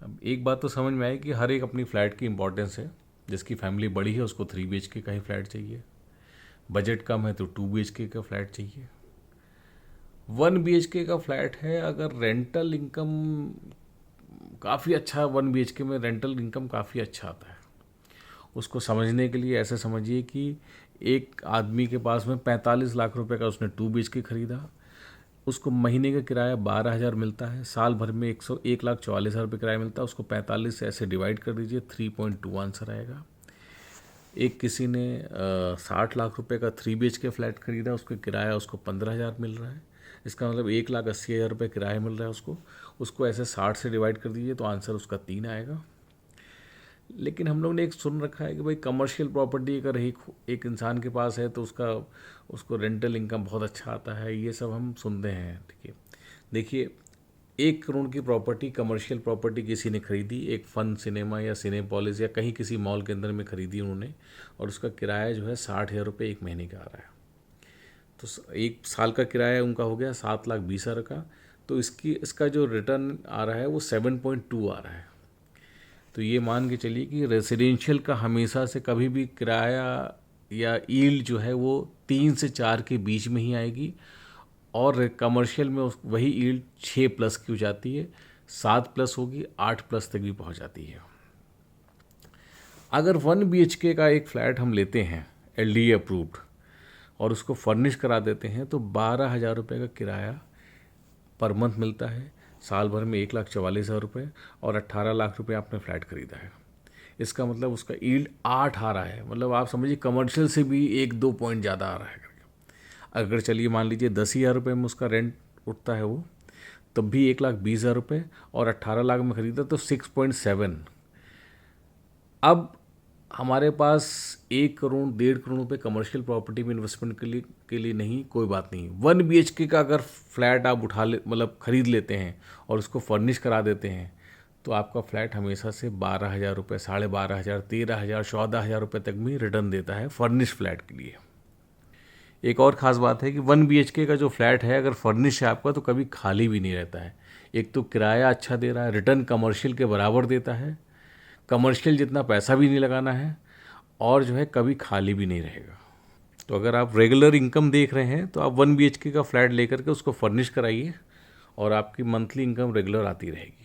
अब एक बात तो समझ में आई कि हर एक अपनी फ़्लैट की इम्पोर्टेंस है। जिसकी फैमिली बड़ी है उसको 3 BHK का ही फ्लैट चाहिए, बजट कम है तो 2 BHK का फ्लैट चाहिए। 1 BHK का फ्लैट है, अगर रेंटल इनकम काफ़ी अच्छा, 1 BHK में रेंटल इनकम काफ़ी अच्छा आता है। उसको समझने के लिए ऐसे समझिए कि एक आदमी के पास में 45 लाख रुपए का उसने 2 BHK खरीदा, उसको महीने का किराया 12,000 मिलता है, साल भर में 1,44,000 रुपये किराया मिलता है। उसको 45 से ऐसे डिवाइड कर दीजिए, 3.2 आंसर आएगा। एक किसी ने 60 लाख रुपए का 3 BHK फ्लैट खरीदा, उसका किराया उसको 15,000 मिल रहा है। इसका मतलब 1,80,000 रुपये किराया मिल रहा है उसको। उसको ऐसे 60 से डिवाइड कर दीजिए तो आंसर उसका 3 आएगा। लेकिन हम लोग ने एक सुन रखा है कि भाई कमर्शियल प्रॉपर्टी अगर एक इंसान के पास है तो उसको रेंटल इनकम बहुत अच्छा आता है, ये सब हम सुनते हैं। ठीक है, देखिए 1 करोड़ की प्रॉपर्टी, कमर्शियल प्रॉपर्टी किसी ने खरीदी, एक फन सिनेमा या सिनेपॉलिस या कहीं किसी मॉल के अंदर में खरीदी उन्होंने, और उसका किराया जो है 60,000 रुपये एक महीने का आ रहा है। तो एक साल का किराया उनका हो गया 7,20,000 का। तो इसका जो रिटर्न आ रहा है वो 7.2 आ रहा है। तो ये मान के चलिए कि रेसिडेंशियल का हमेशा से कभी भी किराया या यील्ड जो है वो 3 से 4 के बीच में ही आएगी, और कमर्शियल में वही यील्ड 6+ की हो जाती है, 7+ होगी, 8+ तक भी पहुंच जाती है। अगर 1 BHK का एक फ्लैट हम लेते हैं LDA अप्रूव्ड और उसको फर्निश करा देते हैं तो 12,000 रुपये का किराया पर मंथ मिलता है, साल भर में 1,44,000 रुपये, और 18 लाख रुपये आपने फ्लैट खरीदा है। इसका मतलब उसका यील्ड 8 आ रहा है। मतलब आप समझिए कमर्शियल से भी 1-2 पॉइंट ज़्यादा आ रहा है। अगर चलिए मान लीजिए 10,000 रुपये में उसका रेंट उठता है वो, तब भी 1,20,000 रुपये, और 18 लाख में खरीदा तो 6.7। अब हमारे पास 1 करोड़ 1.5 करोड़ रुपये कमर्शियल प्रॉपर्टी में इन्वेस्टमेंट के लिए नहीं, कोई बात नहीं। 1 BHK का अगर फ्लैट आप मतलब खरीद लेते हैं और उसको फर्निश करा देते हैं तो आपका फ्लैट हमेशा से 12,000 रुपये, 12,500, 13,000, 14,000 रुपये तक भी रिटर्न देता है फर्निश फ्लैट के लिए। एक और ख़ास बात है कि 1 BHK का जो फ्लैट है अगर फर्निश है आपका तो कभी खाली भी नहीं रहता है। एक तो किराया अच्छा दे रहा है, रिटर्न कमर्शियल के बराबर देता है, कमर्शियल जितना पैसा भी नहीं लगाना है, और जो है कभी खाली भी नहीं रहेगा। तो अगर आप रेगुलर इनकम देख रहे हैं तो आप 1 BHK का फ्लैट लेकर के उसको फर्निश कराइए और आपकी मंथली इनकम रेगुलर आती रहेगी।